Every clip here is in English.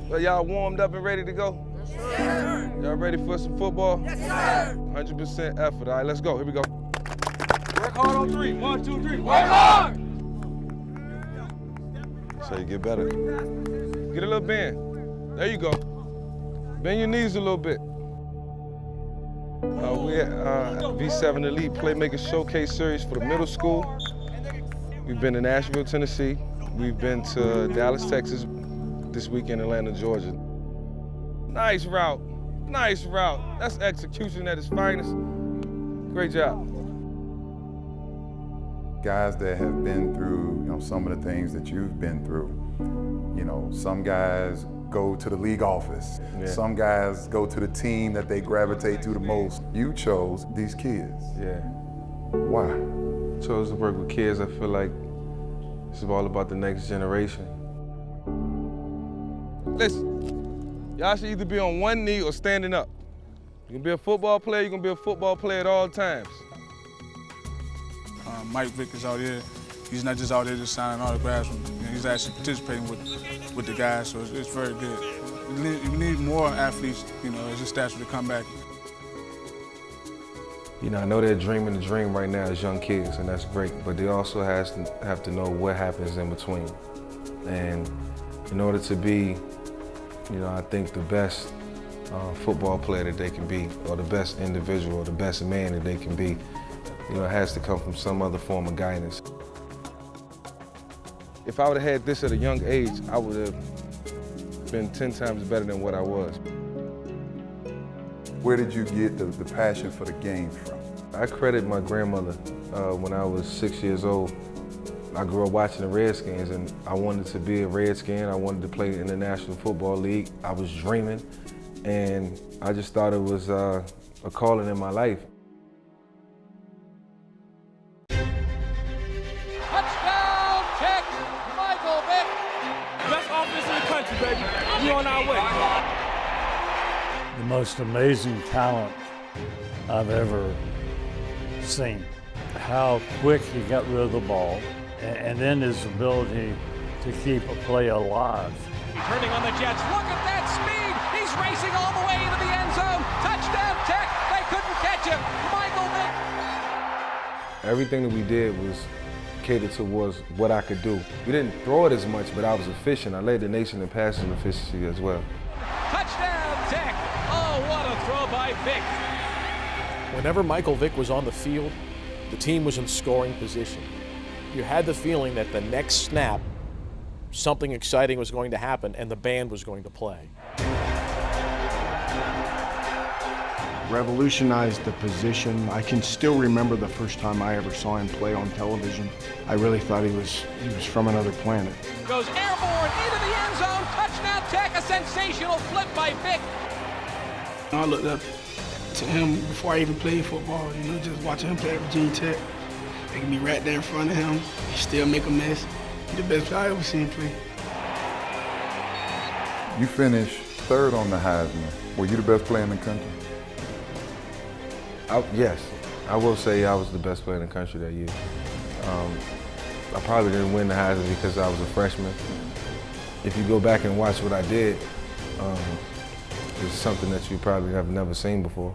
Well, y'all warmed up and ready to go? Yes, sir. Y'all ready for some football? Yes, sir. 100% effort. All right, let's go. Here we go. Work hard on three. 1, 2, 3. Work hard. So you get better. Get a little bend. There you go. Bend your knees a little bit. We're at V7 Elite Playmaker Showcase Series for the middle school. We've been to Nashville, Tennessee. We've been to Dallas, Texas, this week in Atlanta, Georgia. Nice route, nice route. That's execution at its finest. Great job. Guys that have been through, some of the things that you've been through. Some guys go to the league office. Yeah. Some guys go to the team that they gravitate to the most. You chose these kids. Yeah. Why? Chose to work with kids. I feel like it's all about the next generation. Listen, y'all should either be on one knee or standing up. You can be a football player, you can be a football player at all times. Mike Vick is out here. He's not just out there just signing autographs. He's actually participating with the guys, so it's very good. We need more athletes, as a stature to come back. I know they're dreaming the dream right now as young kids, and that's great, but they also have to know what happens in between. And in order to be, I think the best football player that they can be, or the best individual, or the best man that they can be, it has to come from some other form of guidance. If I would have had this at a young age, I would have been 10 times better than what I was. Where did you get the passion for the game from? I credit my grandmother. When I was 6 years old, I grew up watching the Redskins, and I wanted to be a Redskin. I wanted to play in the National Football League. I was dreaming, and I just thought it was a calling in my life. Touchdown kick, Michael Vick. Best offense in the country, baby. We on our way. The most amazing talent I've ever seen. How quick he got rid of the ball, and then his ability to keep a play alive. Turning on the Jets, look at that speed! He's racing all the way into the end zone. Touchdown Tech, they couldn't catch him. Michael Vick. Everything that we did was catered towards what I could do. We didn't throw it as much, but I was efficient. I led the nation in passing efficiency as well. Touchdown Tech! Oh, what a throw by Vick. Whenever Michael Vick was on the field, the team was in scoring position. You had the feeling that the next snap, something exciting was going to happen and the band was going to play. Revolutionized the position. I can still remember the first time I ever saw him play on television. I really thought he was from another planet. Goes airborne into the end zone. Touchdown Tech, a sensational flip by Vick. I looked up to him before I even played football, just watching him play at Virginia Tech. They can be right there in front of him. He still make a mess. He's the best player I ever seen play. You finished third on the Heisman. Were you the best player in the country? Yes, I will say I was the best player in the country that year. I probably didn't win the Heisman because I was a freshman. If you go back and watch what I did, it's something that you probably have never seen before.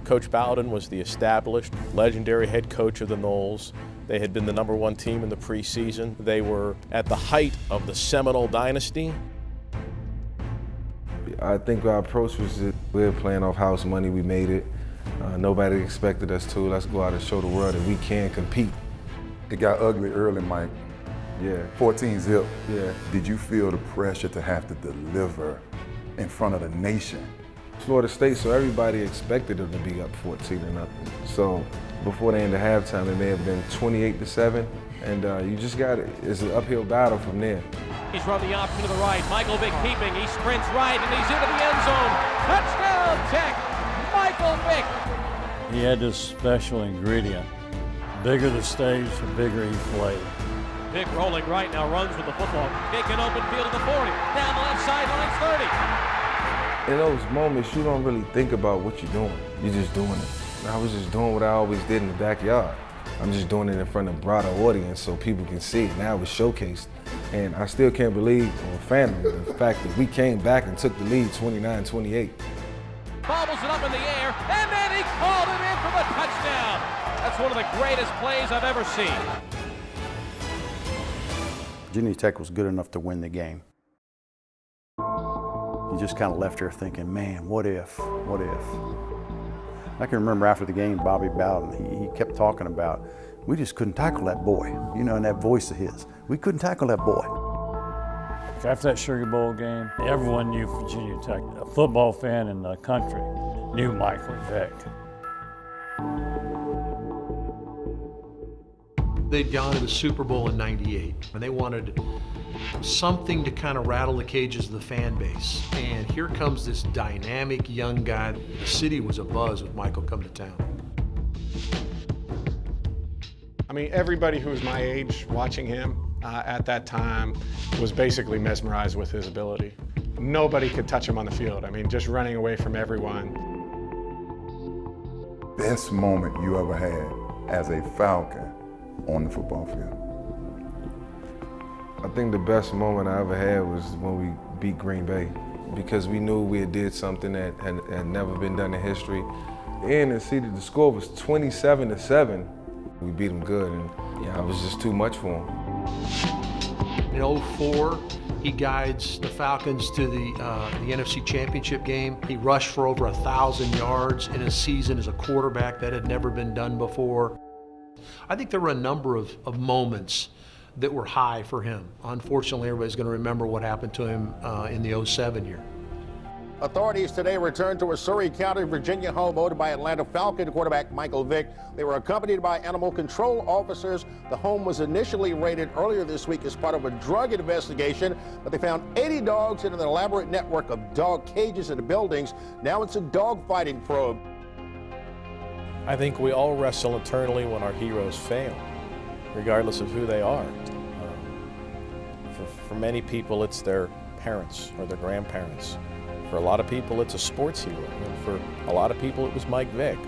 Coach Bowden was the established, legendary head coach of the Noles. They had been the #1 team in the preseason. They were at the height of the Seminole dynasty. I think our approach was that we were playing off house money, we made it. Nobody expected us to. Let's go out and show the world that we can compete. It got ugly early, Mike. Yeah. 14 zip. Yeah. Did you feel the pressure to have to deliver in front of the nation? Florida State, so everybody expected them to be up 14-0. So before the end of halftime, it may have been 28-7, and you just got it. It's an uphill battle from there. He's run the option to the right. Michael Vick keeping. He sprints right, and he's into the end zone. Touchdown Tech, Michael Vick. He had this special ingredient. Bigger the stage, the bigger he played. Vick rolling right now, runs with the football. Vick in open field at the 40. Down the left sideline, 30. In those moments, you don't really think about what you're doing. You're just doing it. I was just doing what I always did in the backyard. I'm just doing it in front of a broader audience so people can see it. Now it's showcased. And I still can't believe, or fathom, the fact that we came back and took the lead 29-28. Bobbles it up in the air, and then he called it in for the touchdown. That's one of the greatest plays I've ever seen. Virginia Tech was good enough to win the game. You just kind of left here thinking, man, what if, what if? I can remember after the game, Bobby Bowden, he kept talking about, we just couldn't tackle that boy, you know, and that voice of his. We couldn't tackle that boy. After that Sugar Bowl game, everyone knew Virginia Tech. A football fan in the country knew Michael Vick. They'd gone to the Super Bowl in '98, and they wanted something to kind of rattle the cages of the fan base. And here comes this dynamic young guy. The city was abuzz with Michael coming to town. I mean, everybody who was my age watching him at that time was basically mesmerized with his ability. Nobody could touch him on the field. I mean, just running away from everyone. Best moment you ever had as a Falcon on the football field? I think the best moment I ever had was when we beat Green Bay, because we knew we had did something that had never been done in history. And see that the score was 27-7. We beat them good, and yeah, it was just too much for him. In '04, he guides the Falcons to the NFC Championship game. He rushed for over 1,000 yards in a season as a quarterback. That had never been done before. I think there were a number of moments that were high for him. Unfortunately, everybody's going to remember what happened to him in the '07 year. Authorities today returned to a Surrey County, Virginia home owned by Atlanta Falcon quarterback Michael Vick. They were accompanied by animal control officers. The home was initially raided earlier this week as part of a drug investigation, but they found 80 dogs in an elaborate network of dog cages in the buildings. Now it's a dog fighting probe. I think we all wrestle internally when our heroes fail, regardless of who they are. For many people, it's their parents or their grandparents. For a lot of people, it's a sports hero, and for a lot of people, it was Mike Vick.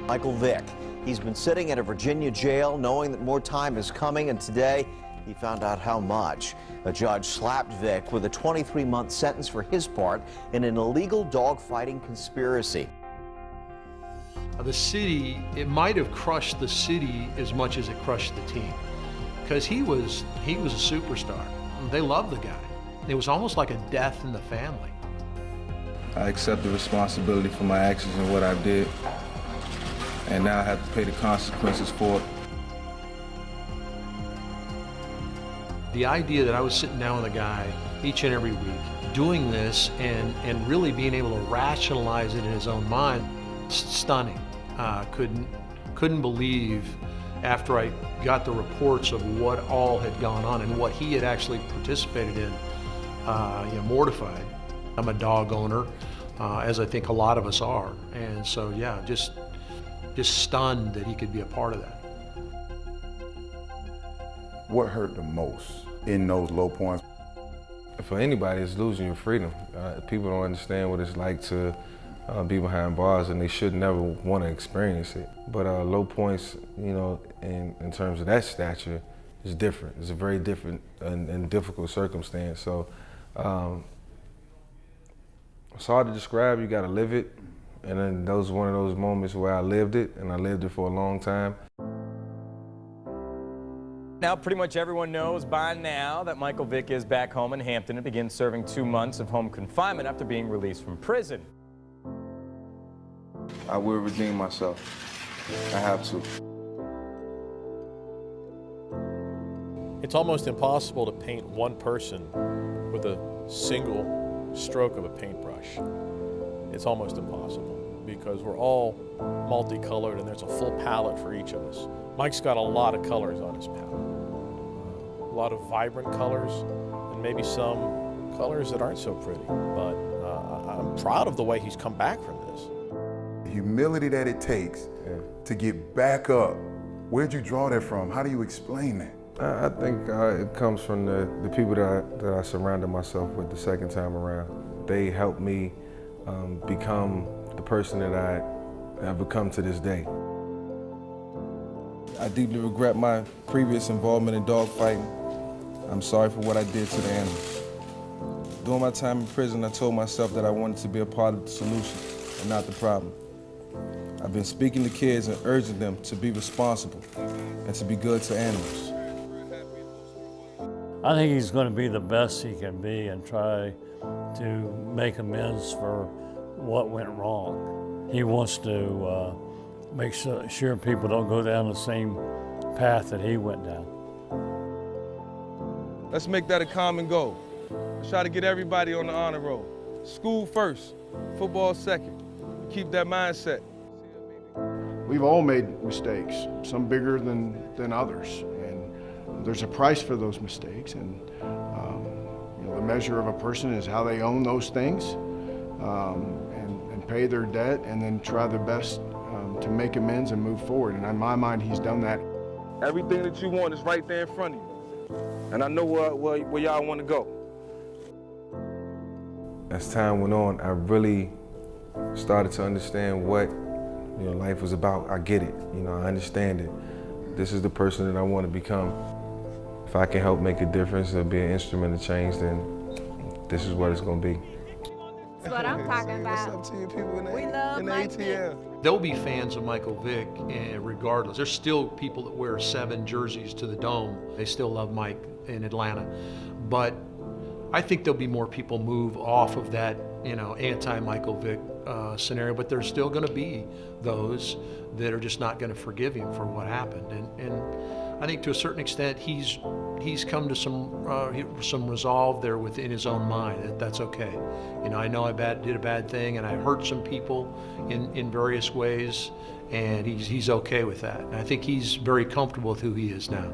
Michael Vick. He's been sitting at a Virginia jail knowing that more time is coming, and today he found out how much. A judge slapped Vick with a 23-month sentence for his part in an illegal dogfighting conspiracy. The city, it might have crushed the city as much as it crushed the team, because he was a superstar. They loved the guy. It was almost like a death in the family. I accept the responsibility for my actions and what I did, and now I have to pay the consequences for it. The idea that I was sitting down with a guy each and every week, doing this and really being able to rationalize it in his own mind, stunning. Couldn't believe, after I got the reports of what all had gone on and what he had actually participated in, mortified. I'm a dog owner, as I think a lot of us are, and so yeah, just stunned that he could be a part of that. What hurt the most in those low points? For anybody, it's losing your freedom. People don't understand what it's like to be behind bars, and they should never want to experience it. But low points, you know, in terms of that stature, is different. It's a very different and difficult circumstance. So it's hard to describe. You got to live it. And then those one of those moments where I lived it, and I lived it for a long time. Now, pretty much everyone knows by now that Michael Vick is back home in Hampton and begins serving 2 months of home confinement after being released from prison. I will redeem myself. I have to. It's almost impossible to paint one person with a single stroke of a paintbrush. It's almost impossible because we're all multicolored and there's a full palette for each of us. Mike's got a lot of colors on his palette. A lot of vibrant colors and maybe some colors that aren't so pretty. But I'm proud of the way he's come back from this. The humility that it takes to get back up. Where'd you draw that from? How do you explain that? I think it comes from the people that I surrounded myself with the second time around. They helped me become the person that I have become to this day. I deeply regret my previous involvement in dogfighting. I'm sorry for what I did to the animals. During my time in prison, I told myself that I wanted to be a part of the solution and not the problem. I've been speaking to kids and urging them to be responsible and to be good to animals. I think he's going to be the best he can be and try to make amends for what went wrong. He wants to make sure people don't go down the same path that he went down. Let's make that a common goal. Let's try to get everybody on the honor roll. School first, football second. Keep that mindset. We've all made mistakes, some bigger than others, and there's a price for those mistakes. And you know, the measure of a person is how they own those things, and pay their debt, and then try their best to make amends and move forward. And in my mind, he's done that. Everything that you want is right there in front of you. And I know where y'all want to go. As time went on, I really started to understand what life was about. I get it. I understand it. This is the person that I want to become. If I can help make a difference or be an instrument of change, then this is what it's going to be. That's what I'm talking about. What's up to you people in we love the ATL? There'll be fans of Michael Vick regardless. There's still people that wear 7 jerseys to the Dome. They still love Mike in Atlanta. But I think there'll be more people move off of that, anti-Michael Vick scenario, but there's still going to be those that are just not going to forgive him for what happened. And I think to a certain extent he's come to some resolve there within his own mind. That's okay. I know I did a bad thing and I hurt some people in various ways, and he's okay with that. And I think he's very comfortable with who he is now.